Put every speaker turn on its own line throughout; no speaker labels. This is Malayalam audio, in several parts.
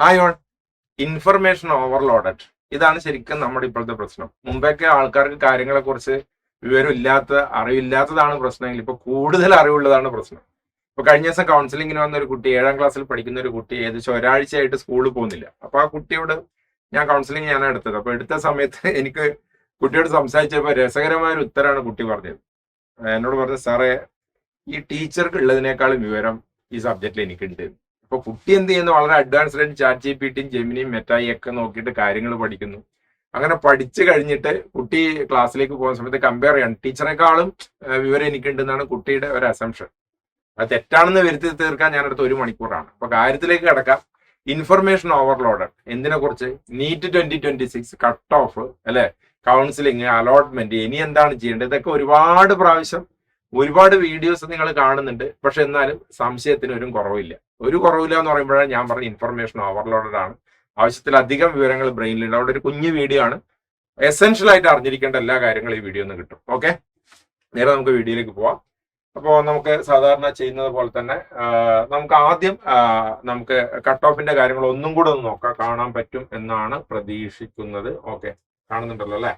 Hi all. ഇൻഫർമേഷൻ ഓവർലോഡഡ്, ഇതാണ് ശരിക്കും നമ്മുടെ ഇപ്പോഴത്തെ പ്രശ്നം. മുമ്പൊക്കെ ആൾക്കാർക്ക് കാര്യങ്ങളെ കുറിച്ച് അറിവില്ലാത്തതാണ് പ്രശ്നമെങ്കിൽ ഇപ്പൊ കൂടുതൽ അറിവുള്ളതാണ് പ്രശ്നം. ഇപ്പൊ കഴിഞ്ഞ ദിവസം കൗൺസിലിങ്ങിന് വന്ന ഒരു കുട്ടി, 7ാം ക്ലാസ്സിൽ പഠിക്കുന്ന ഒരു കുട്ടി, ഏകദേശം ഒരാഴ്ചയായിട്ട് സ്കൂളിൽ പോകുന്നില്ല. അപ്പൊ ആ കുട്ടിയോട് ഞാൻ കൗൺസിലിംഗ് ഞാനാണ് എടുത്തത്. അപ്പൊ എടുത്ത സമയത്ത് എനിക്ക് കുട്ടിയോട് സംസാരിച്ചപ്പോൾ രസകരമായ ഒരു ഉത്തരമാണ് കുട്ടി പറഞ്ഞത്. എന്നോട് പറഞ്ഞത്, സാറേ, ഈ ടീച്ചർക്ക് ഉള്ളതിനേക്കാളും വിവരം ഈ സബ്ജക്റ്റിൽ എനിക്കുണ്ട്. അപ്പൊ കുട്ടി എന്ത് ചെയ്യുന്നു, വളരെ അഡ്വാൻസ്ഡ് ആയിട്ട് ചാറ്റ് ജിപിടിയും ജെമിനിയും മെറ്റായും ഒക്കെ നോക്കിയിട്ട് കാര്യങ്ങൾ പഠിക്കുന്നു. അങ്ങനെ പഠിച്ചു കഴിഞ്ഞിട്ട് കുട്ടി ക്ലാസ്സിലേക്ക് പോകുന്ന സമയത്ത് കമ്പയർ ചെയ്യണം, ടീച്ചറെക്കാളും വിവരം എനിക്കുണ്ടെന്നാണ് കുട്ടിയുടെ ഒരു അസംഷൻ. അത് തെറ്റാണെന്ന് വരുത്തി തീർക്കാൻ ഞാൻ എടുത്ത 1 മണിക്കൂറാണ്. അപ്പൊ കാര്യത്തിലേക്ക് കിടക്കാം. ഇൻഫർമേഷൻ ഓവർലോഡഡ് എന്തിനെ കുറിച്ച്? നീറ്റ് 2026 കട്ട് ഓഫ് അല്ലെ, കൗൺസിലിംഗ്, അലോട്ട്മെന്റ്, ഇനി എന്താണ് ചെയ്യേണ്ടത്, ഇതൊക്കെ ഒരുപാട് പ്രാവശ്യം ഒരുപാട് വീഡിയോസ് നിങ്ങൾ കാണുന്നുണ്ട്. പക്ഷെ എന്നാലും സംശയത്തിന് ഒരു കുറവില്ല എന്ന് പറയുമ്പോഴാണ് ഞാൻ പറഞ്ഞ ഇൻഫർമേഷൻ ഓവർലോഡഡ് ആണ്. ആവശ്യത്തിലധികം വിവരങ്ങൾ ബ്രെയിനിലുണ്ട്. അവിടെ ഒരു കുഞ്ഞു വീഡിയോ ആണ്. എസെൻഷ്യൽ ആയിട്ട് അറിഞ്ഞിരിക്കേണ്ട എല്ലാ കാര്യങ്ങളും ഈ വീഡിയോ ഒന്ന് കിട്ടും. ഓക്കെ, നേരെ നമുക്ക് വീഡിയോയിലേക്ക് പോവാം. അപ്പോൾ നമുക്ക് സാധാരണ ചെയ്യുന്നത് പോലെ തന്നെ നമുക്ക് ആദ്യം നമുക്ക് കട്ട് ഓഫിന്റെ കാര്യങ്ങൾ ഒന്നും കൂടെ ഒന്ന് നോക്കാം. കാണാൻ പറ്റും എന്നാണ് പ്രതീക്ഷിക്കുന്നത്. ഓക്കെ, കാണുന്നുണ്ടല്ലോ അല്ലെ?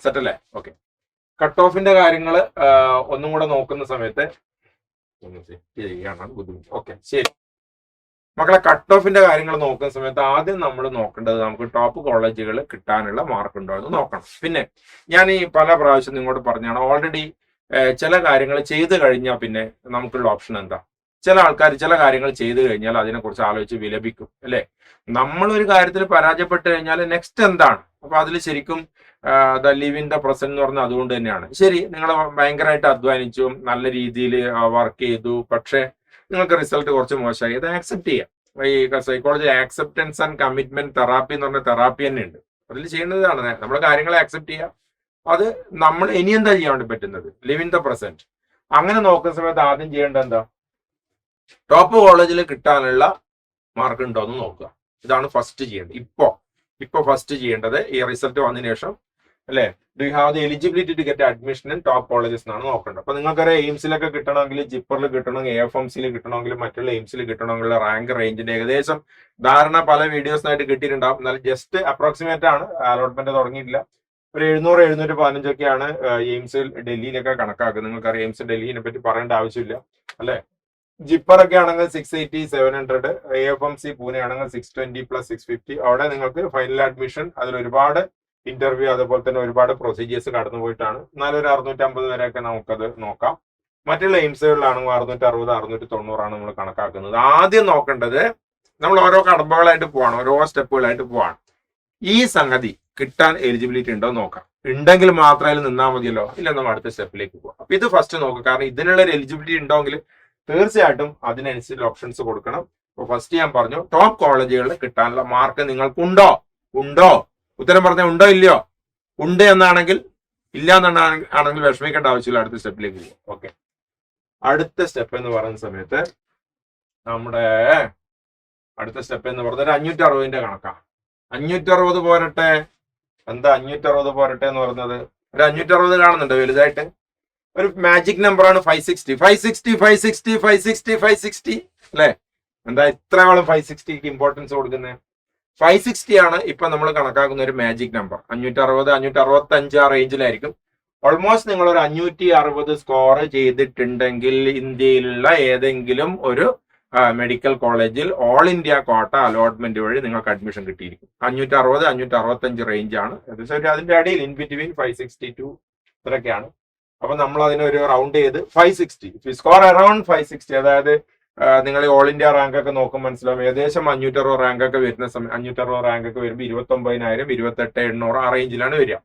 സെറ്റ് അല്ലേ? ഓക്കെ, കട്ട് ഓഫിന്റെ കാര്യങ്ങൾ ഒന്നും കൂടെ നോക്കുന്ന സമയത്ത് ഒന്ന് സെറ്റ് ചെയ്യാനാണ് ബുദ്ധിമുട്ട്. ഓക്കെ, ശരി മക്കളെ, കട്ട് ഓഫിന്റെ കാര്യങ്ങൾ നോക്കുന്ന സമയത്ത് ആദ്യം നമ്മൾ നോക്കേണ്ടത് നമുക്ക് ടോപ്പ് കോളേജുകൾ കിട്ടാനുള്ള മാർക്ക് ഉണ്ടോ എന്ന് നോക്കണം. പിന്നെ ഞാൻ ഈ പല പ്രാവശ്യം നിങ്ങളോട് പറഞ്ഞാണ്, ഓൾറെഡി ചില കാര്യങ്ങൾ ചെയ്തു കഴിഞ്ഞാൽ പിന്നെ നമുക്കുള്ള ഓപ്ഷൻ എന്താ? ചില ആൾക്കാർ ചില കാര്യങ്ങൾ ചെയ്തു കഴിഞ്ഞാൽ അതിനെക്കുറിച്ച് ആലോചിച്ച് വിലപിക്കും അല്ലെ. നമ്മളൊരു കാര്യത്തിൽ പരാജയപ്പെട്ട് കഴിഞ്ഞാൽ നെക്സ്റ്റ് എന്താണ്? അപ്പൊ അതിൽ ശരിക്കും they live in the present എന്ന് പറഞ്ഞാൽ അതുകൊണ്ട് തന്നെയാണ്. ശരി, നിങ്ങൾ ഭയങ്കരമായിട്ട് അധ്വാനിച്ചു, നല്ല രീതിയിൽ വർക്ക് ചെയ്തു, പക്ഷെ നിങ്ങൾക്ക് റിസൾട്ട് കുറച്ച് മോശമായി, അത് ആക്സെപ്റ്റ് ചെയ്യാം. ഈ psychology acceptance and commitment therapy എന്ന് പറഞ്ഞ തെറാപ്പി തന്നെ ഉണ്ട്. അതിൽ ചെയ്യുന്നതാണ് നമ്മൾ കാര്യങ്ങളെ ആക്സെപ്റ്റ് ചെയ്യുക. അത് നമ്മൾ ഇനി എന്താ ചെയ്യാൻ വേണ്ടി പറ്റുന്നത്? Live in the present. അങ്ങനെ നോക്കുന്ന സമയത്ത് ആദ്യം ചെയ്യേണ്ടത് എന്താ? ടോപ്പ് കോളേജിൽ കിട്ടാനുള്ള മാർക്ക് ഉണ്ടോ എന്ന് നോക്കുക. ഇതാണ് ഫസ്റ്റ് ചെയ്യേണ്ടത്. ഇപ്പൊ ഫസ്റ്റ് ചെയ്യേണ്ടത് ഈ റിസൾട്ട് വന്നതിന് ശേഷം അല്ലെ, do you have the eligibility to get admission in top colleges എന്നാണ് നോക്കേണ്ടത്. അപ്പൊ നിങ്ങൾക്കറിയാം, എയിംസിലൊക്കെ കിട്ടണമെങ്കിൽ, ജിപ്പറിൽ കിട്ടണമെങ്കിൽ, AFMCയിൽ കിട്ടണമെങ്കിൽ, മറ്റുള്ള എയിംസിൽ കിട്ടണമെങ്കിൽ റാങ്ക് റേഞ്ചിന്റെ ഏകദേശം ധാരണ പല വീഡിയോസിനായിട്ട് കിട്ടിയിട്ടുണ്ടാവും. എന്നാൽ ജസ്റ്റ് അപ്രോക്സിമേറ്റ് ആണ്, അലോട്ട്മെന്റ് തുടങ്ങിയിട്ടില്ല. ഒരു 700-715 ഒക്കെയാണ് എയിംസിൽ ഡൽഹിയിലൊക്കെ കണക്കാക്കുന്നത്. നിങ്ങൾക്കറിയാം, എയിംസ് ഡൽഹിനെ പറ്റി പറയേണ്ട ആവശ്യമില്ല അല്ലെ. ജിപ്പർ ഒക്കെ ആണെങ്കിൽ 680, 700. AFMC പൂനെ ആണെങ്കിൽ 620 + 650. അവിടെ നിങ്ങൾക്ക് ഫൈനൽ അഡ്മിഷൻ, അതിൽ ഒരുപാട് ഇന്റർവ്യൂ, അതുപോലെ തന്നെ ഒരുപാട് പ്രൊസീജിയേഴ്സ് കടന്നു പോയിട്ടാണ്. എന്നാലും ഒരു 650 വരെയൊക്കെ നമുക്കത് നോക്കാം. മറ്റുള്ള എയിംസുകളിലാണെങ്കിൽ 660, 690 നമ്മൾ കണക്കാക്കുന്നത്. ആദ്യം നോക്കേണ്ടത്, നമ്മൾ ഓരോ കടമ്പകളായിട്ട് പോവാണ്, ഓരോ സ്റ്റെപ്പുകളായിട്ട് പോവാണ്. ഈ സംഗതി കിട്ടാൻ എലിജിബിലിറ്റി ഉണ്ടോ നോക്കാം. ഉണ്ടെങ്കിൽ മാത്രമേ നിന്നാൽ മതിയല്ലോ, ഇല്ല നമ്മൾ അടുത്ത സ്റ്റെപ്പിലേക്ക് പോകാം. അപ്പൊ ഇത് ഫസ്റ്റ് നോക്കുക. കാരണം ഇതിനുള്ള ഒരു എലിജിബിലിറ്റി ഉണ്ടെങ്കിൽ തീർച്ചയായിട്ടും അതിനനുസരിച്ച് ഓപ്ഷൻസ് കൊടുക്കണം. അപ്പൊ ഫസ്റ്റ് ഞാൻ പറഞ്ഞു, ടോപ്പ് കോളേജുകളിൽ കിട്ടാനുള്ള മാർക്ക് നിങ്ങൾക്കുണ്ടോ? ഉത്തരം പറഞ്ഞാൽ ഉണ്ടോ ഇല്ലയോ? ഉണ്ട് എന്നാണെങ്കിൽ, ഇല്ല എന്നാണെങ്കിൽ വിഷമിക്കേണ്ട ആവശ്യമില്ല, അടുത്ത സ്റ്റെപ്പിലേക്ക് പോകും. ഓക്കെ, അടുത്ത സ്റ്റെപ്പ് എന്ന് പറയുന്ന സമയത്ത് നമ്മുടെ അടുത്ത സ്റ്റെപ്പ് എന്ന് പറഞ്ഞാൽ 560ന്റെ കണക്കാണ്. 560 പോരട്ടെ. എന്താ 560 പോരട്ടെ എന്ന് പറയുന്നത്? ഒരു 560 കാണുന്നുണ്ട് വലുതായിട്ട്. ഒരു മാജിക് നമ്പറാണ് 560 അല്ലെ. എന്താ ഇത്രയോളം 560ക്ക് ഇമ്പോർട്ടൻസ് കൊടുക്കുന്നത്? 560 ആണ് ഇപ്പൊ നമ്മൾ കണക്കാക്കുന്ന ഒരു മാജിക് നമ്പർ. 560, 565 ആ റേഞ്ചിലായിരിക്കും. ഓൾമോസ്റ്റ് നിങ്ങൾ ഒരു 560 സ്കോർ ചെയ്തിട്ടുണ്ടെങ്കിൽ ഇന്ത്യയിലുള്ള ഏതെങ്കിലും ഒരു മെഡിക്കൽ കോളേജിൽ ഓൾ ഇന്ത്യ കോട്ട അലോട്ട്മെന്റ് വഴി നിങ്ങൾക്ക് അഡ്മിഷൻ കിട്ടിയിരിക്കും. 560, 565 റേഞ്ച് ആണ്. അതിന്റെ അടിയിൽ ഇൻ ബിറ്റ്വീൻ 560 to ഇത്രയൊക്കെയാണ്. അപ്പൊ നമ്മൾ അതിനൊരു റൗണ്ട് ചെയ്ത് 560 സ്കോർ അറൌണ്ട് 560, അതായത് നിങ്ങൾ ഓൾ ഇന്ത്യ റാങ്ക് ഒക്കെ നോക്കുമ്പോൾ മനസ്സിലാവും. ഏകദേശം 560 റാങ്ക് ഒക്കെ വരുന്ന സമയം, 560 റാങ്ക് ഒക്കെ വരുമ്പോൾ 29,000, 28,800 ആ റേഞ്ചിലാണ് വരിക.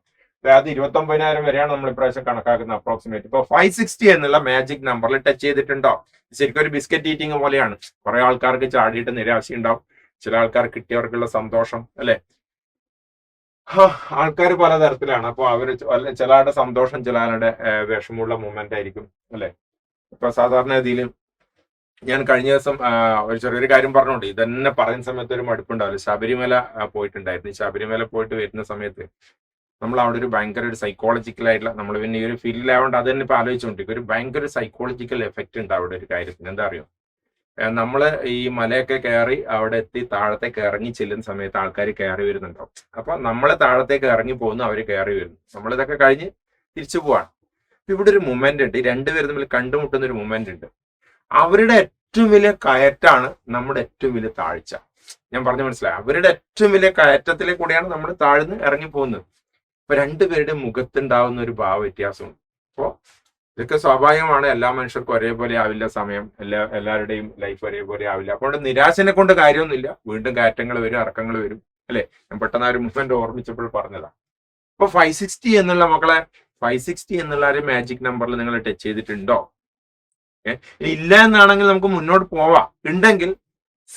അതായത് 29,000 വരെയാണ് നമ്മൾ ഇപ്രാവശ്യം കണക്കാക്കുന്ന അപ്രോക്സിമേറ്റ്. ഇപ്പൊ 560 എന്നുള്ള മാജിക് നമ്പറിൽ ടച്ച് ചെയ്തിട്ടുണ്ടോ? ശരിക്കും ഒരു ബിസ്ക്കറ്റ് ഈറ്റിംഗ് പോലെയാണ്. കുറെ ആൾക്കാർക്ക് ചാടിയിട്ട് നിരാശ ഉണ്ടാവും, ചില ആൾക്കാർ കിട്ടിയവർക്കുള്ള സന്തോഷം അല്ലെ. ആൾക്കാർ പലതരത്തിലാണ്. അപ്പൊ അവര് ചില ആളുടെ സന്തോഷം, ചില ആളുടെ വിഷമമുള്ള മൂമെന്റ് ആയിരിക്കും അല്ലെ. ഇപ്പൊ സാധാരണ രീതിയിൽ ഞാൻ കഴിഞ്ഞ ദിവസം ഒരു ചെറിയൊരു കാര്യം പറഞ്ഞോണ്ട് ഇതന്നെ പറയുന്ന സമയത്ത് ഒരു മടുപ്പുണ്ടാവില്ല. ശബരിമല പോയിട്ടുണ്ടായിരുന്നു. ശബരിമല പോയിട്ട് വരുന്ന സമയത്ത് നമ്മൾ അവിടെ ഒരു ഭയങ്കര ഒരു സൈക്കോളജിക്കൽ ആയിട്ടുള്ള, നമ്മൾ പിന്നെ ഈ ഒരു ഫീൽഡിലായതുകൊണ്ട് അത് തന്നെ ഇപ്പൊ ആലോചിച്ചുകൊണ്ടിരിക്കും, ഒരു ഭയങ്കര സൈക്കോളജിക്കൽ എഫക്റ്റ് ഉണ്ട് അവിടെ ഒരു കാര്യത്തിന്. എന്താ അറിയോ? നമ്മള് ഈ മലയൊക്കെ കയറി അവിടെ എത്തി താഴത്തേക്ക് ഇറങ്ങി ചെല്ലുന്ന സമയത്ത് ആൾക്കാർ കയറി വരുന്നുണ്ടാവും. അപ്പൊ നമ്മള് താഴത്തേക്ക് ഇറങ്ങി പോകുന്നു, അവര് കയറി വരുന്നു, നമ്മളിതൊക്കെ കഴിഞ്ഞ് തിരിച്ചു പോവാണ്. ഇവിടെ ഒരു മൊമെന്റ് ഉണ്ട്, ഈ രണ്ടുപേരും തമ്മിൽ കണ്ടുമുട്ടുന്ന ഒരു മൊമെന്റ് ഉണ്ട്. അവരുടെ ഏറ്റവും വലിയ കയറ്റാണ് നമ്മുടെ ഏറ്റവും വലിയ താഴ്ച. ഞാൻ പറഞ്ഞു മനസ്സിലായി? അവരുടെ ഏറ്റവും വലിയ കയറ്റത്തിലെ കൂടെയാണ് നമ്മൾ താഴ്ന്ന് ഇറങ്ങി പോകുന്നത്. അപ്പൊ രണ്ടുപേരുടെ മുഖത്തുണ്ടാവുന്ന ഒരു ഭാവ വ്യത്യാസമുണ്ട്. അപ്പോ ഇതൊക്കെ സ്വാഭാവികമാണ്. എല്ലാ മനുഷ്യർക്കും ഒരേപോലെ ആവില്ല സമയം, എല്ലാവരുടെയും ലൈഫ് ഒരേപോലെ ആവില്ല. അപ്പോൾ നിരാശനെ കൊണ്ട് കാര്യമൊന്നുമില്ല. വീണ്ടും കയറ്റങ്ങൾ വരും, ഇറക്കങ്ങൾ വരും, അല്ലെ? ഞാൻ പെട്ടെന്ന് ആ ഒരു മൂവ്മെന്റ് ഓർമ്മിച്ചപ്പോൾ പറഞ്ഞതാ. അപ്പൊ 560 എന്നുള്ള മക്കളെ, 560 എന്നുള്ള ഒരു മാജിക് നമ്പറിൽ നിങ്ങൾ ടച്ച് ചെയ്തിട്ടുണ്ടോ? ഇല്ല എന്നാണെങ്കിൽ നമുക്ക് മുന്നോട്ട് പോവാം. ഉണ്ടെങ്കിൽ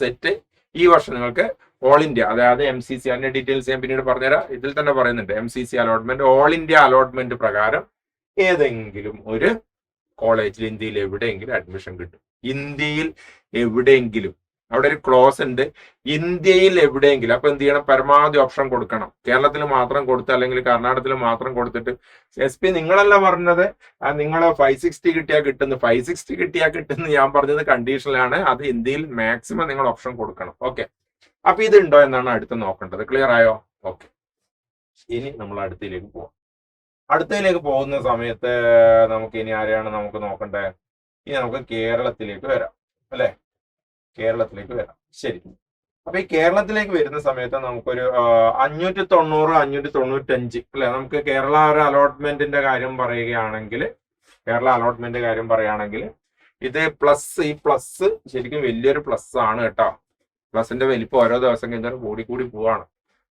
സെറ്റ്. ഈ വർഷം നിങ്ങൾക്ക് ഓൾ ഇന്ത്യ, അതായത് MCC, അതിന്റെ ഡീറ്റെയിൽസ് ഞാൻ പിന്നീട് പറഞ്ഞുതരാം. ഇതിൽ തന്നെ പറയുന്നുണ്ട് MCC allotment, all India allotment പ്രകാരം ഏതെങ്കിലും ഒരു കോളേജിൽ ഇന്ത്യയിൽ എവിടെയെങ്കിലും അഡ്മിഷൻ കിട്ടും. ഇന്ത്യയിൽ എവിടെയെങ്കിലും, അവിടെ ഒരു ക്ലോസ് ഉണ്ട്, ഇന്ത്യയിൽ എവിടെയെങ്കിലും. അപ്പൊ എന്ത് ചെയ്യണം? പരമാവധി ഓപ്ഷൻ കൊടുക്കണം. കേരളത്തിൽ മാത്രം കൊടുത്ത് അല്ലെങ്കിൽ കർണാടകത്തിൽ മാത്രം കൊടുത്തിട്ട് SP നിങ്ങളല്ല പറഞ്ഞത് നിങ്ങൾ 560 കിട്ടിയാൽ കിട്ടുന്നു, 560 കിട്ടിയാൽ കിട്ടുന്നു. ഞാൻ പറഞ്ഞത് കണ്ടീഷനിലാണ്. അത് ഇന്ത്യയിൽ മാക്സിമം നിങ്ങൾ ഓപ്ഷൻ കൊടുക്കണം. ഓക്കെ, അപ്പൊ ഇതുണ്ടോ എന്നാണ് അടുത്ത് നോക്കേണ്ടത്. ക്ലിയർ ആയോ? ഓക്കെ, ഇനി നമ്മൾ അടുത്തതിലേക്ക് പോവാം. അടുത്തതിലേക്ക് പോകുന്ന സമയത്ത് നമുക്ക് ഇനി ആരെയാണ് നമുക്ക് നോക്കണ്ടേ? ഇനി നമുക്ക് കേരളത്തിലേക്ക് വരാം, അല്ലെ? കേരളത്തിലേക്ക് വരാം. ശരി. അപ്പൊ ഈ കേരളത്തിലേക്ക് വരുന്ന സമയത്ത് നമുക്കൊരു 590, 595, അല്ലെ? നമുക്ക് കേരള ഒരു അലോട്ട്മെന്റിന്റെ കാര്യം പറയുകയാണെങ്കിൽ, ഇത് പ്ലസ്, ഈ പ്ലസ് ശരിക്കും വലിയൊരു പ്ലസ് ആണ് കേട്ടോ. പ്ലസിന്റെ വലിപ്പം ഓരോ ദിവസം കഴിഞ്ഞാൽ കൂടി പോവാണ്.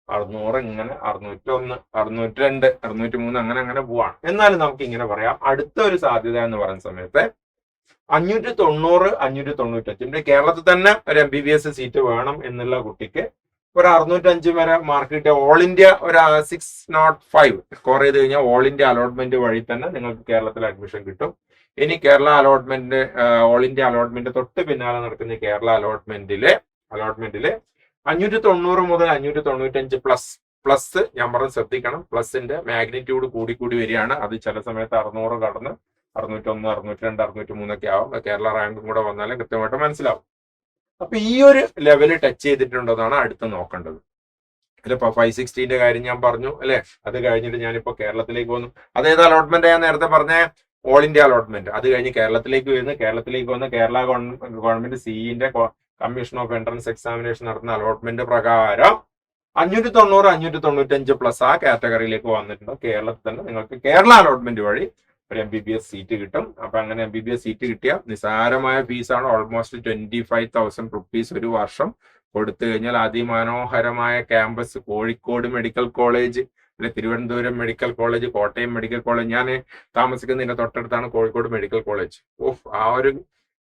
600, ഇങ്ങനെ 601, 602, 603, അങ്ങനെ പോവാണ്. എന്നാലും നമുക്ക് ഇങ്ങനെ പറയാം, അടുത്ത ഒരു സാധ്യത എന്ന് പറയുന്ന സമയത്ത് 590, 595. കേരളത്തിൽ തന്നെ ഒരു MBBS സീറ്റ് വേണം എന്നുള്ള കുട്ടിക്ക് ഒരു 605 വരെ മാർക്ക് കിട്ടിയ ഓൾ ഇന്ത്യ ഒരു 605 സ്കോർ ചെയ്ത് കഴിഞ്ഞാൽ ഓൾ ഇന്ത്യ അലോട്ട്മെന്റ് വഴി തന്നെ നിങ്ങൾക്ക് കേരളത്തിൽ അഡ്മിഷൻ കിട്ടും. ഇനി Kerala allotment, all India allotment തൊട്ട് പിന്നാലെ നടക്കുന്ന കേരള അലോട്ട്മെന്റില് 590 മുതൽ 595 പ്ലസ് ഞാൻ പറഞ്ഞ് ശ്രദ്ധിക്കണം. പ്ലസിന്റെ മാഗ്നിറ്റ്യൂഡ് കൂടി വരികയാണ്. അത് ചില സമയത്ത് 600 കടന്ന് 601, 602, 603 ഒക്കെ ആവും. കേരള റാങ്കും കൂടെ വന്നാലും കൃത്യമായിട്ട് മനസ്സിലാവും. അപ്പൊ ഈ ഒരു ലെവല് ടച്ച് ചെയ്തിട്ടുണ്ടെന്നാണ് അടുത്ത് നോക്കേണ്ടത്. അല്ലെ? ഇപ്പൊ 560ന്റെ കാര്യം ഞാൻ പറഞ്ഞു, അല്ലെ? അത് കഴിഞ്ഞിട്ട് ഞാനിപ്പോ കേരളത്തിലേക്ക് വന്നു. അതേത് അലോട്ട്മെന്റ് ഞാൻ നേരത്തെ പറഞ്ഞേ? All India allotment. അത് കഴിഞ്ഞ് കേരളത്തിലേക്ക് വന്ന് കേരള ഗവൺമെന്റ് CEന്റെ കമ്മീഷൻ ഓഫ് എൻട്രൻസ് എക്സാമിനേഷൻ നടത്തുന്ന അലോട്ട്മെന്റ് പ്രകാരം 590, 595 പ്ലസ് ആ കാറ്റഗറിയിലേക്ക് വന്നിട്ടുണ്ട്. കേരളത്തിൽ തന്നെ നിങ്ങൾക്ക് കേരള അലോട്ട്മെന്റ് വഴി ഒരു MBBS സീറ്റ് കിട്ടും. അപ്പൊ അങ്ങനെ MBBS സീറ്റ് കിട്ടിയ നിസാരമായ ഫീസാണ്. ഓൾമോസ്റ്റ് 25,000 റുപ്പീസ് ഒരു വർഷം കൊടുത്തു കഴിഞ്ഞാൽ അതിമനോഹരമായ ക്യാമ്പസ് കോഴിക്കോട് മെഡിക്കൽ കോളേജ്, അല്ലെ Thiruvananthapuram medical college, Kottayam medical college. ഞാൻ താമസിക്കുന്നതിന്റെ തൊട്ടടുത്താണ് കോഴിക്കോട് മെഡിക്കൽ കോളേജ്. ആ ഒരു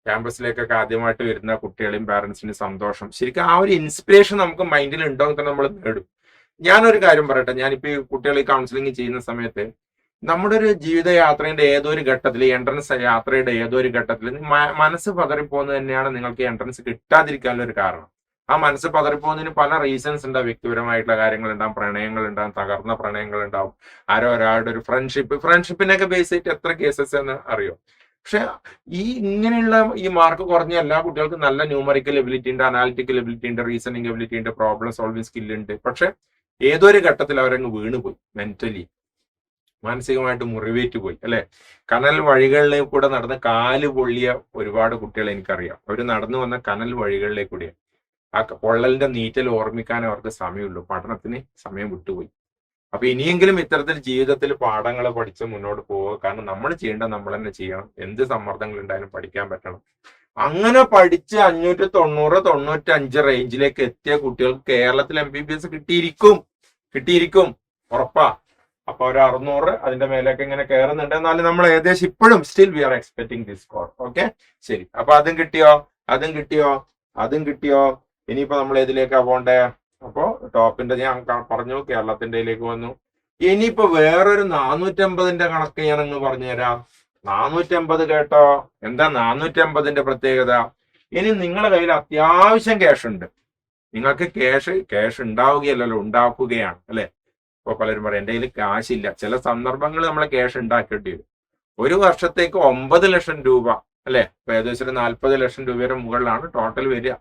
ക്യാമ്പസിലേക്കൊക്കെ ആദ്യമായിട്ട് വരുന്ന കുട്ടികളെയും പാരന്റ്സിനും സന്തോഷം. ശരിക്കും ആ ഒരു ഇൻസ്പിറേഷൻ നമുക്ക് മൈൻഡിൽ ഉണ്ടോ എന്ന് നമ്മൾ നേടും. ഞാനൊരു കാര്യം പറയട്ടെ, ഞാനിപ്പോ ഈ കുട്ടികളെ കൗൺസിലിംഗ് ചെയ്യുന്ന സമയത്ത് നമ്മുടെ ഒരു ജീവിതയാത്രയുടെ ഏതൊരു ഘട്ടത്തിൽ, എൻട്രൻസ് യാത്രയുടെ ഏതൊരു ഘട്ടത്തിൽ മനസ്സ് പതറിപ്പോകുന്നത് തന്നെയാണ് നിങ്ങൾക്ക് എൻട്രൻസ് കിട്ടാതിരിക്കാനുള്ള ഒരു കാരണം. ആ മനസ്സ് പതറിപ്പോകുന്നതിന് പല റീസൺസ് ഉണ്ടാവും. വ്യക്തിപരമായിട്ടുള്ള കാര്യങ്ങളുണ്ടാവും, പ്രണയങ്ങളുണ്ടാവും, തകർന്ന പ്രണയങ്ങളുണ്ടാവും, ആരോ ഒരാളുടെ ഒരു ഫ്രണ്ട്ഷിപ്പിനൊക്കെ ബേസ് ചെയ്തിട്ട് എത്ര കേസസ് എന്ന് അറിയോ? പക്ഷെ ഇങ്ങനെയുള്ള ഈ മാർക്ക് കുറഞ്ഞ എല്ലാ കുട്ടികൾക്കും നല്ല ന്യൂമറിക്കൽ എബിലിറ്റി ഉണ്ട്, അനാലിറ്റിക്കൽ എബിലിറ്റി ഉണ്ട്, റീസണിങ് എബിലിറ്റി ഉണ്ട്, പ്രോബ്ലം സോൾവിങ് സ്കില്ലുണ്ട്. പക്ഷെ ഏതൊരു ഘട്ടത്തിൽ അവരങ്ങ് വീണുപോയി, മെന്റലി മാനസികമായിട്ട് മുറിവേറ്റ് പോയി, അല്ലെ? കനൽ വഴികളിലേക്ക് കൂടെ നടന്ന് കാല് പൊള്ളിയ ഒരുപാട് കുട്ടികളെ എനിക്കറിയാം. അവർ നടന്നു വന്ന കനൽ വഴികളിലേക്ക് കൂടിയാണ്. ആ പൊള്ളലിന്റെ നീറ്റൽ ഓർമ്മിക്കാൻ അവർക്ക് സമയമുള്ളൂ, പഠനത്തിന് സമയം വിട്ടുപോയി. അപ്പൊ ഇനിയെങ്കിലും ഇത്തരത്തിൽ ജീവിതത്തിൽ പാഠങ്ങൾ പഠിച്ച് മുന്നോട്ട് പോവുക. കാരണം നമ്മൾ ചെയ്യേണ്ടത് നമ്മൾ തന്നെ ചെയ്യണം. എന്ത് സമ്മർദ്ദങ്ങൾ ഉണ്ടായാലും പഠിക്കാൻ പറ്റണം. അങ്ങനെ പഠിച്ച് 590, 95 റേഞ്ചിലേക്ക് എത്തിയ കുട്ടികൾക്ക് കേരളത്തിൽ MBBS കിട്ടിയിരിക്കും, ഉറപ്പാ. അപ്പൊ ഒരു 600 അതിന്റെ മേലേക്ക് ഇങ്ങനെ കയറുന്നുണ്ട്. എന്നാലും നമ്മൾ ഏകദേശം ഇപ്പോഴും still we are expecting this score. Okay, ശരി. അപ്പൊ അതും കിട്ടിയോ. ഇനിയിപ്പോ നമ്മൾ ഏതിലേക്കാ പോണ്ടേ? അപ്പോ ടോപ്പിന്റെ ഞാൻ പറഞ്ഞു, കേരളത്തിന്റെയിലേക്ക് വന്നു. ഇനിയിപ്പോ വേറൊരു 450ന്റെ കണക്ക് ഞാൻ അങ്ങ് പറഞ്ഞുതരാം. 450 കേട്ടോ. എന്താ 450ന്റെ പ്രത്യേകത? ഇനി നിങ്ങളുടെ കയ്യിൽ അത്യാവശ്യം ക്യാഷ് ഉണ്ട്. നിങ്ങൾക്ക് ക്യാഷ് ഉണ്ടാവുകയല്ലല്ലോ, ഉണ്ടാക്കുകയാണ്, അല്ലെ? ഇപ്പൊ പലരും പറയും എന്റെ കയ്യിൽ കാശില്ല. ചില സന്ദർഭങ്ങളിൽ നമ്മളെ ക്യാഷ് ഉണ്ടാക്കേണ്ടി വരും. ഒരു വർഷത്തേക്ക് 9 ലക്ഷം രൂപ അല്ലെ? അപ്പൊ ഏകദേശം ഒരു 40 ലക്ഷം രൂപയുടെ മുകളിലാണ് ടോട്ടൽ വരിക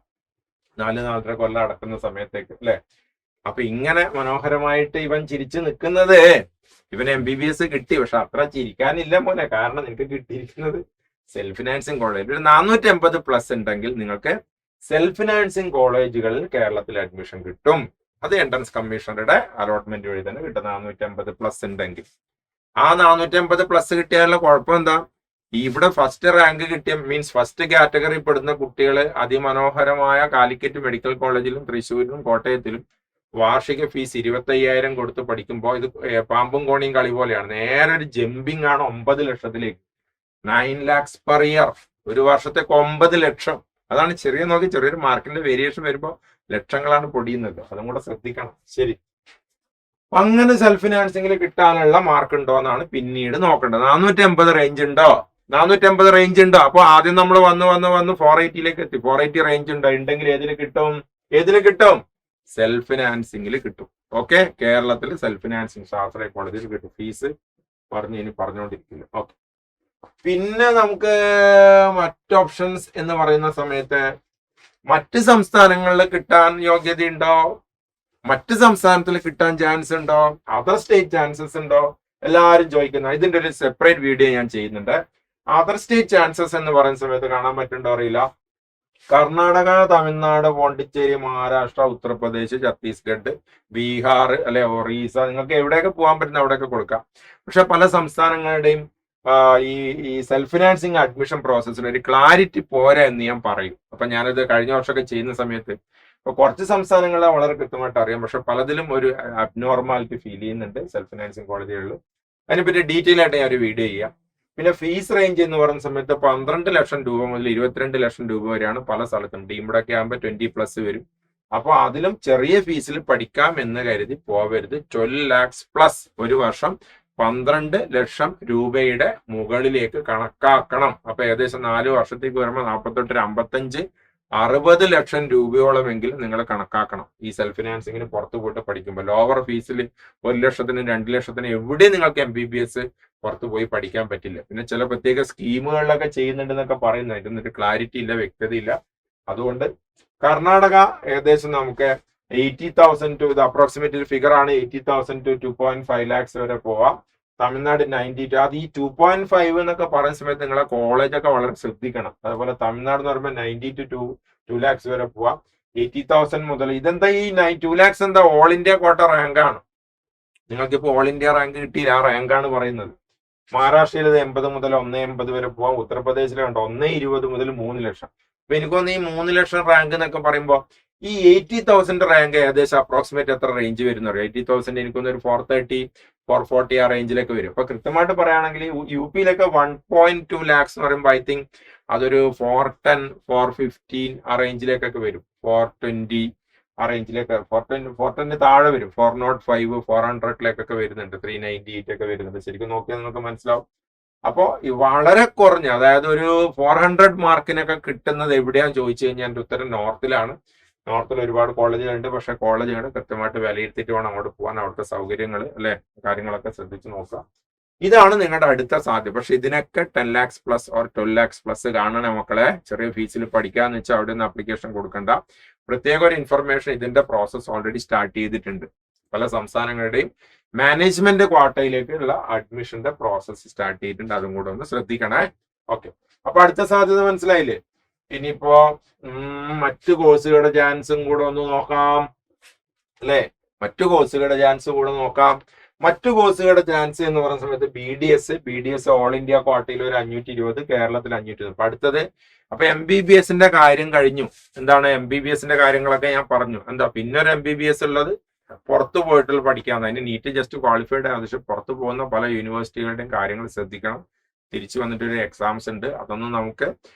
4 കൊല്ലം അടക്കുന്ന സമയത്തേക്ക്, അല്ലെ? അപ്പൊ ഇങ്ങനെ മനോഹരമായിട്ട് ഇവൻ ചിരിച്ചു നിൽക്കുന്നത്, ഇവൻ MBBS കിട്ടി. പക്ഷെ അത്ര ചിരിക്കാനില്ല മോനെ, കാരണം നിനക്ക് കിട്ടിയിരിക്കുന്നത് സെൽഫ് ഫിനാൻസിങ് കോളേജ്. ഒരു 450+ ഉണ്ടെങ്കിൽ നിങ്ങൾക്ക് സെൽഫ് ഫിനാൻസിങ് കോളേജുകളിൽ കേരളത്തിൽ അഡ്മിഷൻ കിട്ടും. അത് എൻട്രൻസ് കമ്മീഷണറുടെ അലോട്ട്മെന്റ് വഴി തന്നെ കിട്ടും. 450+ ഉണ്ടെങ്കിൽ. ആ 450+ കിട്ടിയാലുള്ള കുഴപ്പം എന്താ? ഇവിടെ ഫസ്റ്റ് റാങ്ക് കിട്ടിയ മീൻസ് ഫസ്റ്റ് കാറ്റഗറി പെടുന്ന കുട്ടികൾ അതിമനോഹരമായ കാലിക്കറ്റ് മെഡിക്കൽ കോളേജിലും തൃശ്ശൂരിലും കോട്ടയത്തിലും വാർഷിക ഫീസ് 25,000 കൊടുത്ത് പഠിക്കുമ്പോൾ ഇത് പാമ്പും കോണിയും കളി പോലെയാണ്. നേരെ ഒരു ജമ്പിങ് ആണ് 9 ലക്ഷത്തിലേക്ക്. 9 lakhs പെർ ഇയർ. ഒരു വർഷത്തേക്ക് 9 ലക്ഷം. അതാണ് ചെറിയൊരു മാർക്കിന്റെ വേരിയേഷൻ വരുമ്പോൾ ലക്ഷങ്ങളാണ് പൊടിയുന്നത്. അതും കൂടെ ശ്രദ്ധിക്കണം. ശരി, അങ്ങനെ സെൽഫ് ഫിനാൻസിങ്ങിൽ കിട്ടാനുള്ള മാർക്ക് ഉണ്ടോ എന്നാണ് പിന്നീട് നോക്കേണ്ടത്. 450 റേഞ്ച് ഉണ്ടോ? 450 റേഞ്ച് ഉണ്ടോ? അപ്പൊ ആദ്യം നമ്മൾ വന്ന് 480 എത്തി. 480 റേഞ്ച് ഉണ്ടോ? ഉണ്ടെങ്കിൽ ഏതിന് കിട്ടും? സെൽഫ് ഫിനാൻസിങ്ങിൽ കിട്ടും. ഓക്കെ, കേരളത്തിൽ സെൽഫ് ഫിനാൻസിങ് ശാസ്ത്ര കോളേജിൽ കിട്ടും. ഫീസ് പറഞ്ഞുകൊണ്ടിരിക്കില്ല. ഓക്കെ, പിന്നെ നമുക്ക് മറ്റ് ഓപ്ഷൻസ് എന്ന് പറയുന്ന സമയത്ത് മറ്റ് സംസ്ഥാനങ്ങളിൽ കിട്ടാൻ യോഗ്യതയുണ്ടോ? മറ്റ് സംസ്ഥാനത്തിൽ കിട്ടാൻ ചാൻസ് ഉണ്ടോ? അതർ സ്റ്റേറ്റ് ചാൻസസ് ഉണ്ടോ? എല്ലാവരും ചോദിക്കുന്ന ഇതിന്റെ ഒരു സെപ്പറേറ്റ് വീഡിയോ ഞാൻ ചെയ്യുന്നുണ്ട്. അതർ സ്റ്റേറ്റ് ചാൻസസ് എന്ന് പറയുന്ന സമയത്ത് കാണാൻ പറ്റുന്നുണ്ടോ അറിയില്ല. കർണാടക, തമിഴ്നാട്, പോണ്ടിച്ചേരി, മഹാരാഷ്ട്ര, ഉത്തർപ്രദേശ്, ഛത്തീസ്ഗഡ്, ബീഹാർ, അല്ലെ ഒറീസ, നിങ്ങൾക്ക് എവിടെയൊക്കെ പോകാൻ പറ്റുന്ന അവിടെയൊക്കെ കൊടുക്കാം. പക്ഷെ പല സംസ്ഥാനങ്ങളുടെയും ഈ സെൽഫ് ഫിനാൻസിങ് അഡ്മിഷൻ പ്രോസസ്സിൽ ഒരു ക്ലാരിറ്റി പോരാ എന്ന് ഞാൻ പറയും. അപ്പൊ ഞാനത് കഴിഞ്ഞ വർഷമൊക്കെ ചെയ്യുന്ന സമയത്ത് ഇപ്പൊ കുറച്ച് സംസ്ഥാനങ്ങളെ വളരെ കൃത്യമായിട്ട് അറിയാം, പക്ഷെ പലതിലും ഒരു അബ്നോർമാലിറ്റി ഫീൽ ചെയ്യുന്നുണ്ട് സെൽഫ് ഫിനാൻസിങ് കോളേജുകളിൽ. അതിനെപ്പറ്റി ഡീറ്റെയിൽ ആയിട്ട് ഞാൻ ഒരു വീഡിയോ ചെയ്യാം. പിന്നെ ഫീസ് റേഞ്ച് എന്ന് പറയുന്ന സമയത്ത് 12 ലക്ഷം രൂപ മുതൽ 22 ലക്ഷം രൂപ വരെയാണ് പല സ്ഥലത്തും. ഡീംഡൊക്കെ ആകുമ്പോൾ 20+ വരും. അപ്പോൾ അതിലും ചെറിയ ഫീസിൽ പഠിക്കാം എന്ന് കരുതി പോവരുത്. 12 lakhs+ ഒരു വർഷം 12 ലക്ഷം രൂപയുടെ മുകളിലേക്ക് കണക്കാക്കണം. അപ്പൊ ഏകദേശം 4 വർഷത്തേക്ക് വരുമ്പോൾ 48, 55, 60 ലക്ഷം രൂപയോളമെങ്കിലും നിങ്ങൾ കണക്കാക്കണം ഈ സെൽഫ് ഫിനാൻസിങ്ങിന് പുറത്തു പോയിട്ട് പഠിക്കുമ്പോൾ. ലോവർ ഫീസിൽ 1 ലക്ഷത്തിന് 2 ലക്ഷത്തിന് എവിടെയും നിങ്ങൾക്ക് MBBS പുറത്തു പോയി പഠിക്കാൻ പറ്റില്ല. പിന്നെ ചില പ്രത്യേക സ്കീമുകളിലൊക്കെ ചെയ്യുന്നുണ്ടെന്നൊക്കെ പറയുന്നു. അതിനൊരു ക്ലാരിറ്റി ഇല്ല, വ്യക്തതയില്ല. അതുകൊണ്ട് കർണാടക ഏകദേശം നമുക്ക് 80,000 ടു, ഇത് അപ്രോക്സിമേറ്റ് ഫിഗർ ആണ്, 80,000 ടു 2.5 lakhs വരെ പോവാം. തമിഴ്നാട് 92. അത് ഈ 2.5 എന്നൊക്കെ പറയുന്ന സമയത്ത് നിങ്ങളെ കോളേജൊക്കെ വളരെ ശ്രദ്ധിക്കണം. അതുപോലെ തമിഴ്നാട് എന്ന് പറയുമ്പോൾ 90 ടു 2 lakhs വരെ പോവാം. 80,000 മുതൽ. ഇതെന്താ ഈ 2 lakhs എന്താ ഓൾ ഇന്ത്യ കോട്ട റാങ്ക് ആണ്. നിങ്ങൾക്കിപ്പോ ഓൾ ഇന്ത്യ റാങ്ക് കിട്ടിയില്ല, ആ റാങ്കാണ് പറയുന്നത്. മഹാരാഷ്ട്രയിൽ ഇത് 80 മുതൽ 180 വരെ പോവാം. ഉത്തർപ്രദേശിൽ കണ്ടോ 120 മുതൽ 3 ലക്ഷം. അപ്പൊ എനിക്കൊന്ന് ഈ 3 ലക്ഷം റാങ്ക് എന്നൊക്കെ പറയുമ്പോൾ ഈ 80,000 റാങ്ക് ഏകദേശം അപ്രോക്സിമേറ്റ് എത്ര റേഞ്ച് വരുന്ന അറിയാം? 80,000 എനിക്കൊന്ന് ഒരു 430, 440 ആ റേഞ്ചിലേക്ക് വരും. അപ്പൊ കൃത്യമായിട്ട് പറയുകയാണെങ്കിൽ UP-യിലൊക്കെ 1.2 lakhs എന്ന് പറയുമ്പോൾ ഐ തിങ്ക് അതൊരു 410, 415 ആ റേഞ്ചിലേക്കൊക്കെ വരും. 420 ആ റേഞ്ചിലേക്ക്, 410 താഴെ വരും. 405, 400 വരുന്നുണ്ട്. 398 ഒക്കെ വരുന്നുണ്ട്. ശരിക്കും നോക്കിയാൽ നിങ്ങൾക്ക് മനസ്സിലാവും. അപ്പോ വളരെ കുറഞ്ഞ, അതായത് ഒരു 400 മാർക്കിനൊക്കെ കിട്ടുന്നത് എവിടെയാന്ന് ചോദിച്ചു കഴിഞ്ഞാൽ എൻ്റെ ഉത്തരം നോർത്തിലാണ്. നോർത്തിൽ ഒരുപാട് കോളേജുകളുണ്ട്. പക്ഷെ കോളേജുകൾ കൃത്യമായിട്ട് വിലയിരുത്തിയിട്ട് വേണം അങ്ങോട്ട് പോകാൻ. അവിടുത്തെ സൗകര്യങ്ങൾ, അല്ലെ, കാര്യങ്ങളൊക്കെ ശ്രദ്ധിച്ച് നോക്കുക. ഇതാണ് നിങ്ങളുടെ അടുത്ത സാധ്യത. പക്ഷെ ഇതിനൊക്കെ 10 lakhs+ ഓർ 12 lakhs+ കാണണേ മക്കളെ. ചെറിയ ഫീസിൽ പഠിക്കാന്ന് വെച്ചാൽ അവിടെ നിന്ന് അപ്ലിക്കേഷൻ കൊടുക്കണ്ട. പ്രത്യേക ഒരു ഇൻഫർമേഷൻ, ഇതിന്റെ പ്രോസസ് ഓൾറെഡി സ്റ്റാർട്ട് ചെയ്തിട്ടുണ്ട്. പല സംസ്ഥാനങ്ങളുടെയും മാനേജ്മെന്റ് ക്വാട്ടയിലേക്കുള്ള അഡ്മിഷന്റെ പ്രോസസ് സ്റ്റാർട്ട് ചെയ്തിട്ടുണ്ട്. അതും കൂടെ ഒന്ന് ശ്രദ്ധിക്കണേ. ഓക്കെ, അപ്പൊ അടുത്ത സാധ്യത മനസ്സിലായില്ലേ? ഇനിയിപ്പോ മറ്റു കോഴ്സുകളുടെ ചാൻസും കൂടെ ഒന്ന് നോക്കാം, അല്ലെ? മറ്റു കോഴ്സുകളുടെ ചാൻസ് കൂടെ നോക്കാം. മറ്റു കോഴ്സുകളുടെ ചാൻസ് എന്ന് പറയുന്ന സമയത്ത് BDS ഓൾ ഇന്ത്യ ക്വാട്ടയിൽ ഒരു 520, കേരളത്തിൽ 520. അപ്പൊ അടുത്തത്, അപ്പൊ MBBSന്റെ കാര്യം കഴിഞ്ഞു. എന്താണ് MBBSന്റെ കാര്യങ്ങളൊക്കെ ഞാൻ പറഞ്ഞു. എന്താ പിന്നെ ഒരു MBBS ഉള്ളത്? പുറത്തു പോയിട്ട് പഠിക്കാൻ. അതിന് നീറ്റ് ജസ്റ്റ് ക്വാളിഫൈഡ് ആണ്. പക്ഷെ പുറത്തു പോകുന്ന പല യൂണിവേഴ്സിറ്റികളുടെയും കാര്യങ്ങൾ ശ്രദ്ധിക്കണം. തിരിച്ചു വന്നിട്ടൊരു എക്സാംസ് ഉണ്ട്. അതൊന്നും നമുക്ക്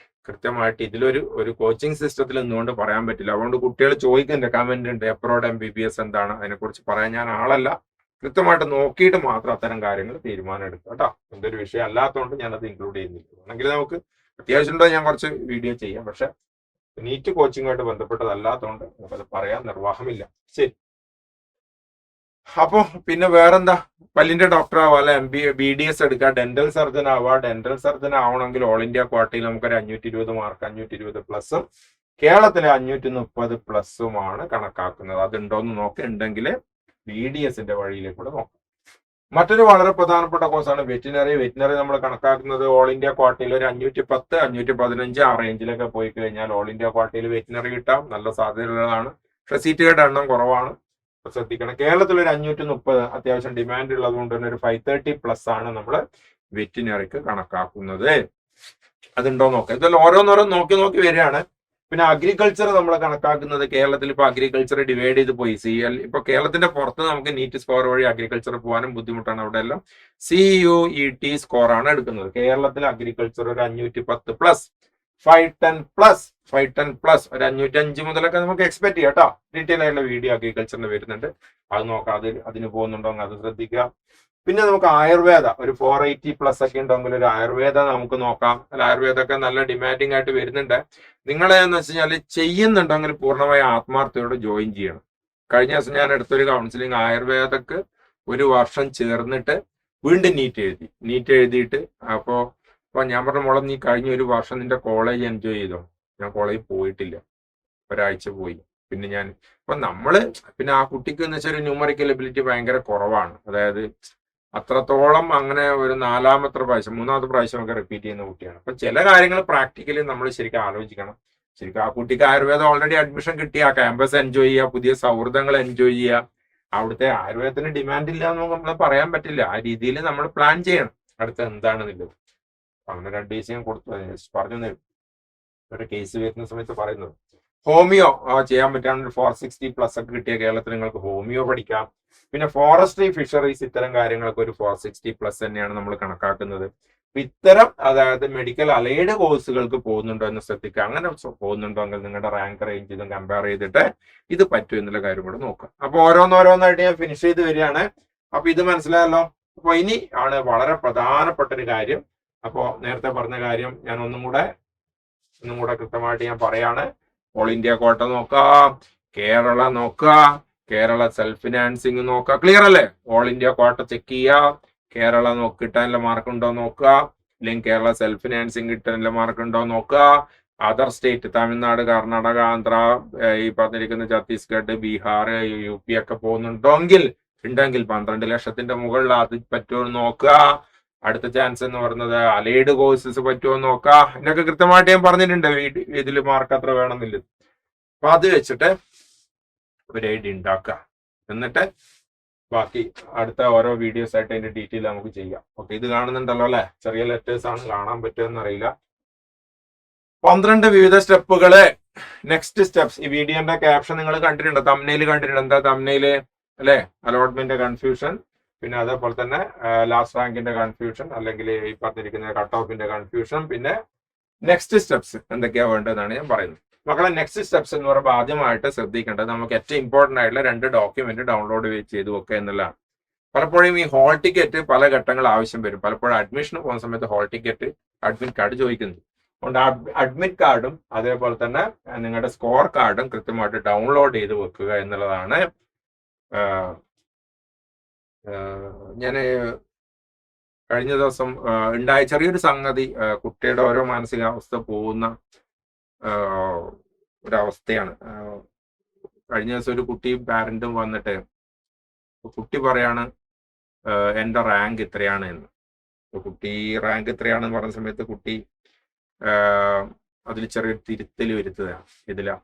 കൃത്യമായിട്ട് ഇതിലൊരു കോച്ചിങ് സിസ്റ്റത്തിൽ നിന്നുകൊണ്ട് പറയാൻ പറ്റില്ല. അതുകൊണ്ട് കുട്ടികൾ ചോദിക്കുന്ന കമന്റ് ഉണ്ട്, എബ്രോഡ് MBBS എന്താണ്, അതിനെക്കുറിച്ച് പറയാൻ ഞാൻ ആളല്ല. കൃത്യമായിട്ട് നോക്കിയിട്ട് മാത്രം അത്തരം കാര്യങ്ങൾ തീരുമാനം എടുക്കുക കേട്ടോ. എന്തൊരു വിഷയം അല്ലാത്തതുകൊണ്ട് ഞാനത് ഇൻക്ലൂഡ് ചെയ്യുന്നില്ല. ആണെങ്കിൽ നമുക്ക് അത്യാവശ്യം ഉണ്ടോ ഞാൻ കുറച്ച് വീഡിയോ ചെയ്യാം. പക്ഷെ നീറ്റ് കോച്ചിങ്ങുമായിട്ട് ബന്ധപ്പെട്ടതല്ലാത്തതുകൊണ്ട് നമുക്കത് പറയാൻ നിർവാഹമില്ല. ശരി. അപ്പൊ പിന്നെ വേറെന്താ, പല്ലിന്റെ ഡോക്ടർ ആവാം അല്ലെ, BDS എടുക്കുക, ഡെന്റൽ സർജൻ ആവാം. ഡെന്റൽ സർജൻ ആവണമെങ്കിൽ ഓൾ ഇന്ത്യ ക്വാർട്ടയിൽ നമുക്കൊരു 520 മാർക്ക്, 520 പ്ലസും കേരളത്തിലെ 530 പ്ലസുമാണ് കണക്കാക്കുന്നത്. അതുണ്ടോന്ന് നോക്കി, ഉണ്ടെങ്കിൽ BDSന്റെ വഴിയിലേക്കൂടെ നോക്കാം. മറ്റൊരു വളരെ പ്രധാനപ്പെട്ട കോഴ്സാണ് വെറ്റിനറി. വെറ്റിനറി നമ്മൾ കണക്കാക്കുന്നത് ഓൾ ഇന്ത്യ ക്വാർട്ടയിൽ ഒരു 510, 515 ആ റേഞ്ചിലൊക്കെ പോയി കഴിഞ്ഞാൽ ഓൾ ഇന്ത്യ ക്വാർട്ടയിൽ വെറ്റിനറി കിട്ടാം. നല്ല സാധ്യതയുള്ളതാണ്. പക്ഷെ സീറ്റുകളുടെ എണ്ണം കുറവാണ്, ശ്രദ്ധിക്കണം. കേരളത്തിൽ ഒരു 530 അത്യാവശ്യം ഡിമാൻഡ് ഉള്ളത് കൊണ്ട് തന്നെ ഒരു 530 പ്ലസ് ആണ് നമ്മൾ വെറ്റിനറിക്ക് കണക്കാക്കുന്നത്. അതുണ്ടോ നോക്കാം. ഇതെല്ലാം ഓരോന്നോരോന്ന് നോക്കി നോക്കി വരികയാണ്. പിന്നെ അഗ്രികൾച്ചർ നമ്മൾ കണക്കാക്കുന്നത്, കേരളത്തിൽ ഇപ്പൊ അഗ്രികൾച്ചർ ഡിവൈഡ് ചെയ്ത് പോയി. ഇപ്പൊ കേരളത്തിന്റെ പുറത്ത് നമുക്ക് നീറ്റ് സ്കോർ വഴി അഗ്രികൾച്ചർ പോകാനും ബുദ്ധിമുട്ടാണ്. അവിടെ എല്ലാം CUET സ്കോറാണ് എടുക്കുന്നത്. കേരളത്തിൽ അഗ്രികൾച്ചർ ഒരു 510 പ്ലസ്, 510 പ്ലസ് ഒരു 505 മുതലൊക്കെ നമുക്ക് എക്സ്പെക്ട് ചെയ്യാം കേട്ടോ. ഡീറ്റെയിൽ ആയിട്ടുള്ള വീഡിയോ അഗ്രികൾച്ചറിന് വരുന്നുണ്ട്, അത് നോക്കാം. അതിന് പോകുന്നുണ്ടോ അത് ശ്രദ്ധിക്കുക. പിന്നെ നമുക്ക് ആയുർവേദ ഒരു 480 പ്ലസ് ഒക്കെ ഉണ്ടെങ്കിൽ ഒരു ആയുർവേദ നമുക്ക് നോക്കാം. അല്ല, ആയുർവേദ ഒക്കെ നല്ല ഡിമാൻഡിങ് ആയിട്ട് വരുന്നുണ്ട്. നിങ്ങളെന്ന് വെച്ച് കഴിഞ്ഞാൽ ചെയ്യുന്നുണ്ടെങ്കിൽ പൂർണ്ണമായ ആത്മാർത്ഥയോടെ ജോയിൻ ചെയ്യണം. കഴിഞ്ഞ ദിവസം ഞാൻ എടുത്തൊരു കൗൺസിലിംഗ് ആയുർവേദക്ക് ഒരു വർഷം ചേർന്നിട്ട് വീണ്ടും നീറ്റ് എഴുതിയിട്ട് അപ്പൊ ഞാൻ പറഞ്ഞ മോളെ, നീ കഴിഞ്ഞ ഒരു വർഷം നിന്റെ കോളേജ് എൻജോയ് ചെയ്തോ? ഞാൻ കോളേജിൽ പോയിട്ടില്ല, ഒരാഴ്ച പോയി. പിന്നെ നമ്മള് പിന്നെ ആ കുട്ടിക്ക് എന്ന് വെച്ചാൽ ഒരു ന്യൂമറിക്കൽ എബിലിറ്റി ഭയങ്കര കുറവാണ്. അതായത് അത്രത്തോളം അങ്ങനെ ഒരു മൂന്നാമത്തെ പ്രാവശ്യം ഒക്കെ റിപ്പീറ്റ് ചെയ്യുന്ന കുട്ടിയാണ്. അപ്പൊ ചില കാര്യങ്ങൾ പ്രാക്ടിക്കലി നമ്മൾ ശരിക്കും ആലോചിക്കണം. ശരിക്കും ആ കുട്ടിക്ക് ആയുർവേദം ഓൾറെഡി അഡ്മിഷൻ കിട്ടി, ആ ക്യാമ്പസ് എൻജോയ് ചെയ്യുക, പുതിയ സൗഹൃദങ്ങൾ എൻജോയ് ചെയ്യുക. അവിടുത്തെ ആയുർവേദത്തിന് ഡിമാൻഡ് ഇല്ല എന്ന് നമ്മൾ പറയാൻ പറ്റില്ല. ആ രീതിയിൽ നമ്മൾ പ്ലാൻ ചെയ്യണം അടുത്ത എന്താണെന്നുള്ളത്. അങ്ങനെ 2 ദിവസം പറഞ്ഞു ഒരു കേസ് വരുന്ന സമയത്ത് പറയുന്നത്. ഹോമിയോ ചെയ്യാൻ പറ്റാണ്. 460 പ്ലസ് ഒക്കെ കിട്ടിയ കേരളത്തിൽ നിങ്ങൾക്ക് ഹോമിയോ പഠിക്കാം. പിന്നെ ഫോറസ്ട്രി, ഫിഷറീസ്, ഇത്തരം കാര്യങ്ങളൊക്കെ ഒരു 460 പ്ലസ് തന്നെയാണ് നമ്മൾ കണക്കാക്കുന്നത്. ഇത്തരം അതായത് മെഡിക്കൽ അലൈഡ് കോഴ്സുകൾക്ക് പോകുന്നുണ്ടോ എന്ന് ശ്രദ്ധിക്കുക. അങ്ങനെ പോകുന്നുണ്ടോങ്കിൽ നിങ്ങളുടെ റാങ്ക് റേഞ്ച് ഇതും കമ്പയർ ചെയ്തിട്ട് ഇത് പറ്റും എന്നുള്ള കാര്യം കൂടെ നോക്കുക. അപ്പൊ ഓരോന്നോരോന്നായിട്ട് ഞാൻ ഫിനിഷ് ചെയ്ത് വരികയാണ്. അപ്പൊ ഇത് മനസ്സിലായല്ലോ. അപ്പൊ ഇനി ആണ് വളരെ പ്രധാനപ്പെട്ട ഒരു കാര്യം. അപ്പോ നേരത്തെ പറഞ്ഞ കാര്യം ഞാൻ ഒന്നും കൂടെ കൃത്യമായിട്ട് ഞാൻ പറയാണ്. ഓൾ ഇന്ത്യ കോട്ട നോക്കാം, കേരള നോക്കാം, കേരള സെൽഫ് ഫിനാൻസിങ് നോക്കുക. ക്ലിയർ അല്ലേ? ഓൾ ഇന്ത്യ കോട്ട ചെക്ക് ചെയ്യുക, കേരള കിട്ടാനുള്ള മാർക്ക് ഉണ്ടോ നോക്കുക, അല്ലെങ്കിൽ കേരള സെൽഫ് ഫിനാൻസിങ് കിട്ടാനുള്ള മാർക്ക് ഉണ്ടോ നോക്കുക. അതർ സ്റ്റേറ്റ് തമിഴ്നാട്, കർണാടക, ആന്ധ്ര, ഈ പറഞ്ഞിരിക്കുന്ന ഛത്തീസ്ഗഡ്, ബീഹാർ, UP ഒക്കെ പോകുന്നുണ്ടെങ്കിൽ 12 ലക്ഷത്തിന്റെ മുകളിൽ അത് പറ്റുമോ നോക്കുക. അടുത്ത ചാൻസ് എന്ന് പറയുന്നത് അലൈഡ് കോഴ്സസ് പറ്റുമോ നോക്കുക. ഇതിനൊക്കെ കൃത്യമായിട്ട് ഞാൻ പറഞ്ഞിട്ടുണ്ട് ഇതിൽ മാർക്ക് അത്ര വേണമെന്നില്ല. അപ്പൊ അത് വെച്ചിട്ട് ഒരു ഐഡി ഉണ്ടാക്കുക. എന്നിട്ട് ബാക്കി അടുത്ത ഓരോ വീഡിയോസ് ആയിട്ട് അതിന്റെ ഡീറ്റെയിൽ നമുക്ക് ചെയ്യാം. ഓക്കെ, ഇത് കാണുന്നുണ്ടല്ലോ അല്ലെ? ചെറിയ ലെറ്റേഴ്സ് ആണ്, കാണാൻ പറ്റുമെന്ന് അറിയില്ല. 12 വിവിധ സ്റ്റെപ്പുകള്. Next steps. ഈ വീഡിയോന്റെ ക്യാപ്ഷൻ നിങ്ങൾ കണ്ടിട്ടുണ്ട്, തംബ്നെയിൽ കണ്ടിട്ടുണ്ട്. എന്താ തംബ്നെയിൽ അല്ലെ? അലോട്ട്മെന്റ് കൺഫ്യൂഷൻ, പിന്നെ അതേപോലെ തന്നെ ലാസ്റ്റ് റാങ്കിന്റെ കൺഫ്യൂഷൻ, അല്ലെങ്കിൽ ഈ പറഞ്ഞിരിക്കുന്ന കട്ട് ഓഫിന്റെ കൺഫ്യൂഷൻ, പിന്നെ നെക്സ്റ്റ് സ്റ്റെപ്സ് എന്തൊക്കെയാ വേണ്ടതെന്നാണ് ഞാൻ പറയുന്നത്. മക്കളെ, നെക്സ്റ്റ് സ്റ്റെപ്സ് എന്ന് പറയുമ്പോൾ ആദ്യമായിട്ട് ശ്രദ്ധിക്കേണ്ടത് നമുക്ക് ഏറ്റവും ഇമ്പോർട്ടന്റ് ആയിട്ടുള്ള 2 ഡോക്യുമെന്റ് ഡൗൺലോഡ് ചെയ്ത് വെക്കുക എന്നുള്ളതാണ്. പലപ്പോഴും ഈ ഹോൾ ടിക്കറ്റ് പല ഘട്ടങ്ങൾ ആവശ്യം വരും. പലപ്പോഴും അഡ്മിഷന് പോകുന്ന സമയത്ത് ഹോൾ ടിക്കറ്റ്, അഡ്മിറ്റ് കാർഡ് ചോദിക്കുന്നത്. അതുകൊണ്ട് അഡ്മിറ്റ് കാർഡും അതേപോലെ തന്നെ നിങ്ങളുടെ സ്കോർ കാർഡും കൃത്യമായിട്ട് ഡൗൺലോഡ് ചെയ്ത് വെക്കുക എന്നുള്ളതാണ്. ഞാൻ കഴിഞ്ഞ ദിവസം ഉണ്ടായ ചെറിയൊരു സംഗതി, കുട്ടിയുടെ ഓരോ മാനസികാവസ്ഥ പോകുന്ന ഒരവസ്ഥയാണ്. കഴിഞ്ഞ ദിവസം ഒരു കുട്ടിയും പാരന്റും വന്നിട്ട് കുട്ടി പറയാണ് എൻ്റെ റാങ്ക് ഇത്രയാണ് എന്ന്. കുട്ടി റാങ്ക് ഇത്രയാണെന്ന് പറഞ്ഞ സമയത്ത് കുട്ടി അതിൽ ചെറിയൊരു തിരുത്തൽ വരുത്തുകയാണ് ഇതിലാ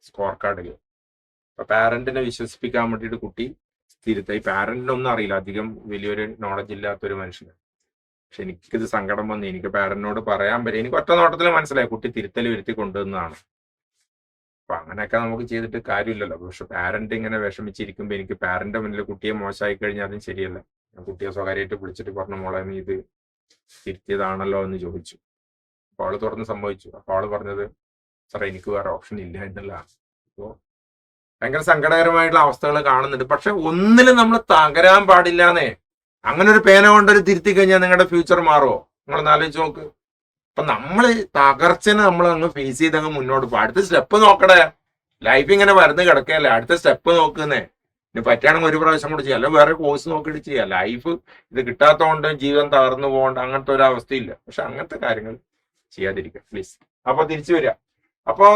സ്കോർ കാർഡിൽ. അപ്പൊ പാരന്റിനെ വിശ്വസിപ്പിക്കാൻ വേണ്ടിയിട്ട് കുട്ടി തിരുത്ത. ഈ പാരന്റിനൊന്നും അറിയില്ല, അധികം വലിയൊരു നോളജ് ഇല്ലാത്തൊരു മനുഷ്യന്. പക്ഷെ എനിക്കിത് സങ്കടം വന്നു. എനിക്ക് പാരന്റിനോട് പറയാൻ പറ്റും. എനിക്ക് ഒറ്റ നോട്ടത്തിൽ മനസ്സിലായി കുട്ടി തിരുത്തൽ വരുത്തി കൊണ്ടുവന്നതാണ്. അപ്പൊ അങ്ങനെയൊക്കെ നമുക്ക് ചെയ്തിട്ട് കാര്യമില്ലല്ലോ. പക്ഷെ പാരന്റ് ഇങ്ങനെ വിഷമിച്ചിരിക്കുമ്പോ എനിക്ക് പാരന്റ് മുന്നിൽ കുട്ടിയെ മോശമായി കഴിഞ്ഞാൽ അതും ശരിയല്ല. ഞാൻ കുട്ടിയെ സ്വകാര്യമായിട്ട് വിളിച്ചിട്ട് പറഞ്ഞു, മോളെ നീ ഇത് തിരുത്തിയതാണല്ലോ എന്ന് ചോദിച്ചു. അപ്പൊ അവള് തുറന്ന് സംഭവിച്ചു. അപ്പൊ അവള് പറഞ്ഞത്, സാറേ എനിക്ക് വേറെ ഓപ്ഷൻ ഇല്ല എന്നുള്ള. അപ്പോ ഭയങ്കര സങ്കടകരമായിട്ടുള്ള അവസ്ഥകൾ കാണുന്നുണ്ട്. പക്ഷെ ഒന്നിലും നമ്മൾ തകരാൻ പാടില്ലാന്നേ. അങ്ങനെ ഒരു പേന കൊണ്ടൊരു തിരുത്തി കഴിഞ്ഞാൽ നിങ്ങളുടെ ഫ്യൂച്ചർ മാറുമോ? നിങ്ങളൊന്ന് ആലോചിച്ച് നോക്ക്. അപ്പൊ നമ്മൾ തകർച്ചനെ നമ്മൾ അങ്ങ് ഫേസ് ചെയ്ത് അങ്ങ് മുന്നോട്ട് പോകും. അടുത്ത സ്റ്റെപ്പ് നോക്കടേ. ലൈഫ് ഇങ്ങനെ വരുന്ന കിടക്കല്ലേ, അടുത്ത സ്റ്റെപ്പ് നോക്കുന്നേ. ഇനി പറ്റുകയാണെങ്കിൽ ഒരു പ്രാവശ്യം കൂടി ചെയ്യാം, അല്ല വേറെ കോഴ്സ് നോക്കിയിട്ട് ചെയ്യാം. ലൈഫ് ഇത് കിട്ടാത്തതുകൊണ്ട് ജീവിതം തകർന്നു പോകേണ്ട അങ്ങനത്തെ ഒരു അവസ്ഥയില്ല. പക്ഷെ അങ്ങനത്തെ കാര്യങ്ങൾ ചെയ്യാതിരിക്കുക പ്ലീസ്. അപ്പൊ തിരിച്ചു വരിക. അപ്പൊ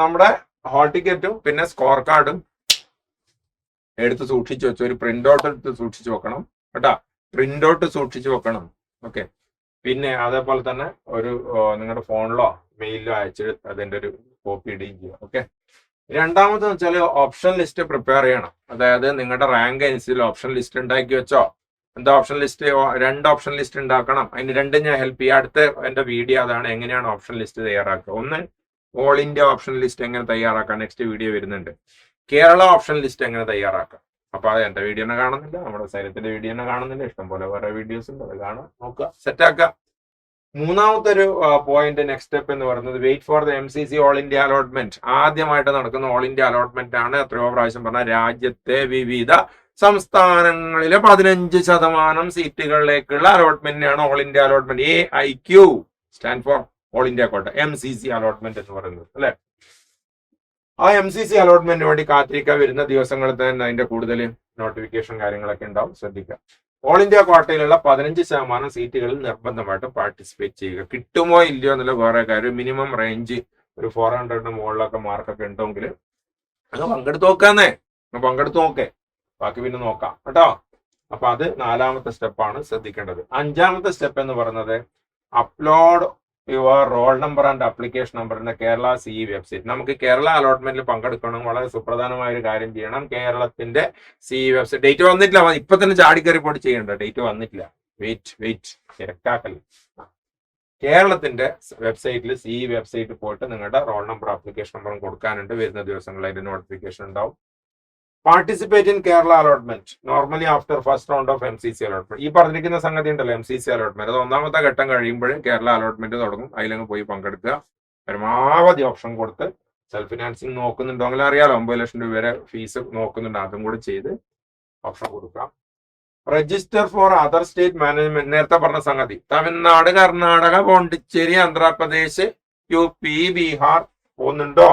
നമ്മുടെ ഹോൾ ടിക്കറ്റും പിന്നെ സ്കോർ കാർഡും എടുത്ത് സൂക്ഷിച്ചു വെച്ചു. ഒരു പ്രിന്റ് ഔട്ട് എടുത്ത് സൂക്ഷിച്ചു വെക്കണം കേട്ടാ, പ്രിന്റ് ഔട്ട് സൂക്ഷിച്ചു വെക്കണം. ഓക്കെ. പിന്നെ അതേപോലെ തന്നെ ഒരു നിങ്ങളുടെ ഫോണിലോ മെയിലിലോ അയച്ച് അതിന്റെ ഒരു കോപ്പി ഇടുകയും ചെയ്യുക. ഓക്കെ. രണ്ടാമതെന്ന് വെച്ചാൽ ഓപ്ഷൻ ലിസ്റ്റ് പ്രിപ്പയർ ചെയ്യണം. അതായത് നിങ്ങളുടെ റാങ്ക് അനുസരിച്ച് ഓപ്ഷൻ ലിസ്റ്റ് ഉണ്ടാക്കി വെച്ചോ. എന്താ ഓപ്ഷൻ ലിസ്റ്റ്? 2 ഓപ്ഷൻ ലിസ്റ്റ് ഉണ്ടാക്കണം. അതിന് രണ്ടും ഞാൻ ഹെൽപ്പ് ചെയ്യാം. അടുത്ത എന്റെ വീഡിയോ അതാണ്, എങ്ങനെയാണ് ഓപ്ഷൻ ലിസ്റ്റ് തയ്യാറാക്കുക. ഒന്ന് ഓൾ ഇന്ത്യ ഓപ്ഷൻ ലിസ്റ്റ് എങ്ങനെ തയ്യാറാക്കാം, നെക്സ്റ്റ് വീഡിയോ വരുന്നുണ്ട്. കേരള ഓപ്ഷൻ ലിസ്റ്റ് എങ്ങനെ തയ്യാറാക്കാം. അപ്പൊ അത് എന്റെ വീഡിയോനെ കാണുന്നില്ല, നമ്മുടെ സൈലത്തിന്റെ വീഡിയോനെ കാണുന്നില്ല, ഇഷ്ടംപോലെ വേറെ വീഡിയോസ് ഉണ്ട്, അത് കാണാം, നോക്കുക, സെറ്റാക്കുക. മൂന്നാമത്തെ ഒരു പോയിന്റ്, നെക്സ്റ്റ് സ്റ്റെപ്പ് എന്ന് പറയുന്നത് wait for the MCC all India allotment. ആദ്യമായിട്ട് നടക്കുന്ന ഓൾ ഇന്ത്യ അലോട്ട്മെന്റ് ആണ്. എത്രയോ പ്രാവശ്യം പറഞ്ഞ രാജ്യത്തെ വിവിധ സംസ്ഥാനങ്ങളിലെ 15% സീറ്റുകളിലേക്കുള്ള അലോട്ട്മെന്റിനാണ് all India allotment. AIQ stand for all India quota, MCC allotment എന്ന് പറയുന്നത് അല്ലെ. ആ MCC അലോട്ട്മെന്റിന് വേണ്ടി കാത്തിരിക്കാൻ വരുന്ന ദിവസങ്ങളിൽ തന്നെ അതിന്റെ കൂടുതൽ നോട്ടിഫിക്കേഷൻ കാര്യങ്ങളൊക്കെ ഉണ്ടാവും, ശ്രദ്ധിക്കുക. ഓൾ ഇന്ത്യ ക്വാട്ടയിലുള്ള 15% സീറ്റുകളിൽ നിർബന്ധമായിട്ടും പാർട്ടിസിപ്പേറ്റ് ചെയ്യുക. കിട്ടുമോ ഇല്ലയോ എന്നുള്ള വേറെ കാര്യം. മിനിമം റേഞ്ച് ഒരു 400 മുകളിലൊക്കെ മാർക്കൊക്കെ ഉണ്ടെങ്കിൽ അത് പങ്കെടുത്ത് നോക്കാന്നേ, പങ്കെടുത്ത് നോക്കേ, ബാക്കി പിന്നെ നോക്കാം കേട്ടോ. അപ്പൊ അത് 4ാമത്തെ സ്റ്റെപ്പാണ് ശ്രദ്ധിക്കേണ്ടത്. 5ാമത്തെ സ്റ്റെപ്പ് എന്ന് പറയുന്നത് upload your roll number and application number in Kerala CE website. നമുക്ക് കേരള അലോട്ട്മെന്റിൽ പങ്കെടുക്കണം, വളരെ സുപ്രധാനമായ ഒരു കാര്യം ചെയ്യണം. കേരളത്തിന്റെ CE വെബ്സൈറ്റ് ഡേറ്റ് വന്നിട്ടില്ല, ഇപ്പൊ തന്നെ ചാടിക്കറി പോയിട്ട് ചെയ്യണ്ട, ഡേറ്റ് വന്നിട്ടില്ല, വെയിറ്റ് തിരക്കാക്കല്ല. കേരളത്തിന്റെ വെബ്സൈറ്റിൽ CE വെബ്സൈറ്റിൽ പോയിട്ട് നിങ്ങളുടെ റോൾ നമ്പർ അപ്ലിക്കേഷൻ നമ്പറും കൊടുക്കാനുണ്ട്. വരുന്ന ദിവസങ്ങളിൽ അതിന്റെ നോട്ടിഫിക്കേഷൻ ഉണ്ടാവും. Participate in Kerala allotment normally after first round of MCC allotment. ഈ പറഞ്ഞിരിക്കുന്ന സംഗതി ഉണ്ടല്ലോ MCC അലോട്ട്മെന്റ്, അത് 1ാമത്തെ ഘട്ടം കഴിയുമ്പോഴും കേരള അലോട്ട്മെന്റ് തുടങ്ങും. അതിലങ്ങ് പോയി പങ്കെടുക്കുക. പരമാവധി ഓപ്ഷൻ കൊടുത്ത് സെൽഫ് ഫിനാൻസിങ് നോക്കുന്നുണ്ടോ അങ്ങനെ അറിയാലോ, 9 ലക്ഷം രൂപ വരെ ഫീസ് നോക്കുന്നുണ്ട്, അതും കൂടി ചെയ്ത് ഓപ്ഷൻ കൊടുക്കാം. Register for other state management, നേരത്തെ പറഞ്ഞ സംഗതി, തമിഴ്നാട്, കർണാടക, പോണ്ടിച്ചേരി, ആന്ധ്രാപ്രദേശ്, UP, ബീഹാർ പോകുന്നുണ്ടോ,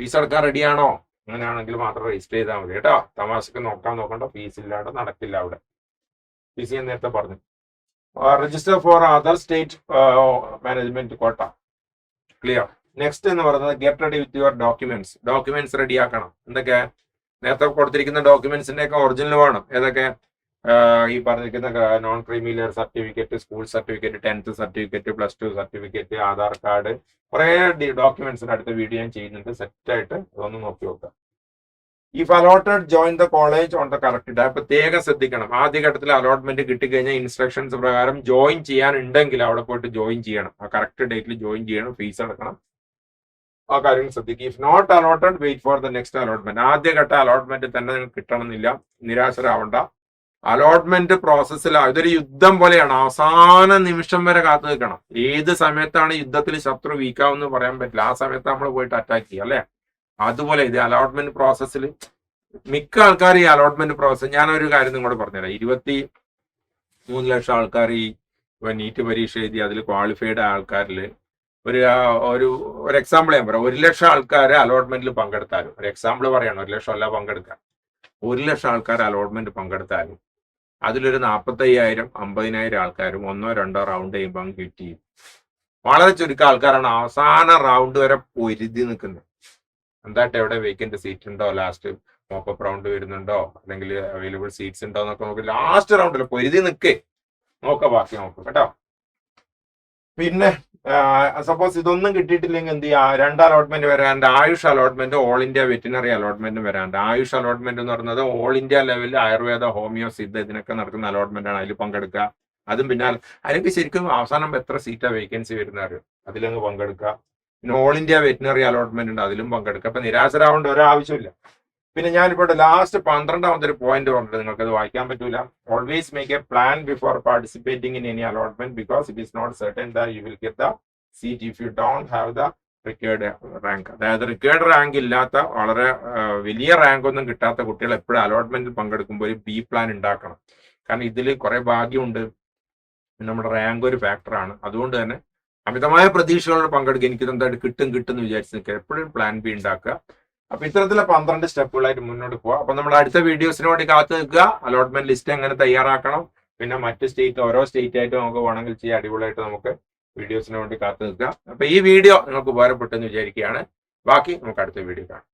ഫീസ് അടക്കാൻ റെഡിയാണോ? അങ്ങനെയാണെങ്കിൽ മാത്രം രജിസ്റ്റർ ചെയ്താൽ മതി കേട്ടോ. തമാശക്ക് നോക്കണ്ട, ഫീസ് ഇല്ലാണ്ട് നടക്കില്ല അവിടെ. ഫീസ് ഞാൻ നേരത്തെ പറഞ്ഞു. Register for other state management കോട്ട, ക്ലിയർ. നെക്സ്റ്റ് എന്ന് പറയുന്നത് get ready with your documents റെഡിയാക്കണം. എന്തൊക്കെ? നേരത്തെ കൊടുത്തിരിക്കുന്ന ഡോക്യുമെന്റ്സിന്റെ ഒക്കെ ഒറിജിനൽ വേണം. ഏതൊക്കെ? ഈ പറഞ്ഞിരിക്കുന്ന non creamy layer certificate, school certificate, 10th certificate, +2 certificate, Aadhaar card, കുറെ ഡോക്യുമെന്റ്സിന് അടുത്ത വീഡിയോ ഞാൻ ചെയ്യുന്നുണ്ട്, സെറ്റായിട്ട് അതൊന്ന് നോക്കി നോക്കുക. If allotted join the college on the correct day, പ്രത്യേകം ശ്രദ്ധിക്കണം. ആദ്യഘട്ടത്തിൽ അലോട്ട്മെന്റ് കിട്ടിക്കഴിഞ്ഞാൽ ഇൻസ്ട്രക്ഷൻസ് പ്രകാരം ജോയിൻ ചെയ്യാനുണ്ടെങ്കിൽ അവിടെ പോയിട്ട് ജോയിൻ ചെയ്യണം. ആ കറക്റ്റ് ഡേറ്റിൽ ജോയിൻ ചെയ്യണം, ഫീസ് അടക്കണം, ആ കാര്യം ശ്രദ്ധിക്കുക. If not allotted wait for the next allotment. ആദ്യഘട്ട അലോട്ട്മെന്റ് തന്നെ നിങ്ങൾക്ക് കിട്ടണമെന്നില്ല, നിരാശരാവണ്ട. അലോട്ട്മെന്റ് പ്രോസസ്സിൽ ഇതൊരു യുദ്ധം പോലെയാണ്. അവസാന നിമിഷം വരെ കാത്തു നിൽക്കണം. ഏത് സമയത്താണ് യുദ്ധത്തിൽ ശത്രു വീക്കാവെന്ന് പറയാൻ പറ്റില്ല, ആ സമയത്ത് നമ്മൾ പോയിട്ട് അറ്റാക്ക് ചെയ്യുക അല്ലെ. അതുപോലെ ഇത് അലോട്ട്മെന്റ് പ്രോസസ്സിൽ മിക്ക ആൾക്കാർ ഈ അലോട്ട്മെന്റ് പ്രോസസ്, ഞാനൊരു കാര്യം നിങ്ങളോട് പറഞ്ഞുതരാം. 23 ലക്ഷം ആൾക്കാർ ഈ നീറ്റ് പരീക്ഷ എഴുതി അതിൽ ക്വാളിഫൈഡ് ആൾക്കാരിൽ ഒരു എക്സാമ്പിൾ ഞാൻ പറയാം. 1 ലക്ഷം ആൾക്കാർ അലോട്ട്മെന്റിൽ പങ്കെടുത്താലും, ഒരു എക്സാമ്പിൾ പറയാണ്, 1 ലക്ഷം അല്ല പങ്കെടുക്കാൻ, 1 ലക്ഷം ആൾക്കാർ അലോട്ട്മെന്റ് പങ്കെടുത്താലും അതിലൊരു 45,000 50,000 ആൾക്കാരും 1 or 2 റൗണ്ട് ചെയ്യുമ്പോൾ അങ്ങ് ക്വിറ്റ് ചെയ്യും. വളരെ ചുരുക്കം ആൾക്കാരാണ് അവസാന റൗണ്ട് വരെ പൊരുതി നിൽക്കുന്നത്. എന്തായിട്ട് എവിടെ വേക്കന്റ് സീറ്റ് ഉണ്ടോ, ലാസ്റ്റ് മോക്കപ്പ് റൗണ്ട് വരുന്നുണ്ടോ, അല്ലെങ്കിൽ അവൈലബിൾ സീറ്റ്സ് ഉണ്ടോ എന്നൊക്കെ നോക്കി ലാസ്റ്റ് റൗണ്ടിൽ പൊരുതി നിൽക്കേ, ബാക്കി നോക്കാം കേട്ടോ. പിന്നെ സപ്പോസ് ഇതൊന്നും കിട്ടിയിട്ടില്ലെങ്കിൽ എന്ത് ചെയ്യുക? 2 അലോട്ട്മെന്റ് വരാണ്ട് Ayush allotment, all India veterinary allotment വരാണ്ട്. ആയുഷ് അലോട്ട്മെന്റ് എന്ന് പറയുന്നത് ഓൾ ഇന്ത്യ ലെവലിൽ ആയുർവേദ, ഹോമിയോ, സിദ്ധ ഇതിനൊക്കെ നടക്കുന്ന അലോട്ട്മെന്റ് ആണ്. അതിൽ പങ്കെടുക്കുക. അതും പിന്നെ അതിനൊക്കെ ശരിക്കും അവസാനം എത്ര സീറ്റാ വേക്കൻസി വരുന്നത് അതിലങ്ങ് പങ്കെടുക്കുക. പിന്നെ ഓൾ ഇന്ത്യ വെറ്റിനറി അലോട്ട്മെന്റ് ഉണ്ട്, അതിലും പങ്കെടുക്കുക. അപ്പൊ നിരാശരാവേണ്ട ഒരാവശ്യമില്ല. പിന്നെ ഞാനിപ്പോൾ ലാസ്റ്റ് 12ാമത്തെ ഒരു പോയിന്റ് പറഞ്ഞിട്ട് നിങ്ങൾക്ക് അത് വായിക്കാൻ പറ്റൂല. Always make a plan before participating in any allotment because it is not certain that you will get the seat if you don't have the required rank. അതായത് റിക്വയർഡ് റാങ്ക് ഇല്ലാത്ത, വളരെ വലിയ റാങ്ക് ഒന്നും കിട്ടാത്ത കുട്ടികൾ എപ്പോഴും അലോട്ട്മെന്റിൽ പങ്കെടുക്കുമ്പോൾ ഒരു ബി പ്ലാൻ ഉണ്ടാക്കണം. കാരണം ഇതിൽ കുറെ ഭാഗ്യമുണ്ട്, നമ്മുടെ റാങ്ക് ഒരു ഫാക്ടറാണ്. അതുകൊണ്ട് തന്നെ അമിതമായ പ്രതീക്ഷകളോട് പങ്കെടുക്കുക. എനിക്ക് എന്തായിട്ട് കിട്ടും എന്ന് വിചാരിച്ച് നിൽക്കുക. എപ്പോഴും പ്ലാൻ ബി ഉണ്ടാക്കുക. അപ്പൊ ഇത്തരത്തിലെ 12 സ്റ്റെപ്പുകളായിട്ട് മുന്നോട്ട് പോവാം. അപ്പൊ നമ്മുടെ അടുത്ത വീഡിയോസിന് വേണ്ടി കാത്തു നിൽക്കുക. അലോട്ട്മെന്റ് ലിസ്റ്റ് എങ്ങനെ തയ്യാറാക്കണം, പിന്നെ മറ്റ് സ്റ്റേറ്റ് ഓരോ സ്റ്റേറ്റ് ആയിട്ട് നമുക്ക് വേണമെങ്കിൽ ചെയ്യാം. അടിപൊളിയായിട്ട് നമുക്ക് വീഡിയോസിന് വേണ്ടി കാത്തു നിൽക്കുക. അപ്പൊ ഈ വീഡിയോ നിങ്ങൾക്ക് ഉപകാരപ്പെട്ടെന്ന് വിചാരിക്കുകയാണ്. ബാക്കി നമുക്ക് അടുത്ത വീഡിയോ കാണാം.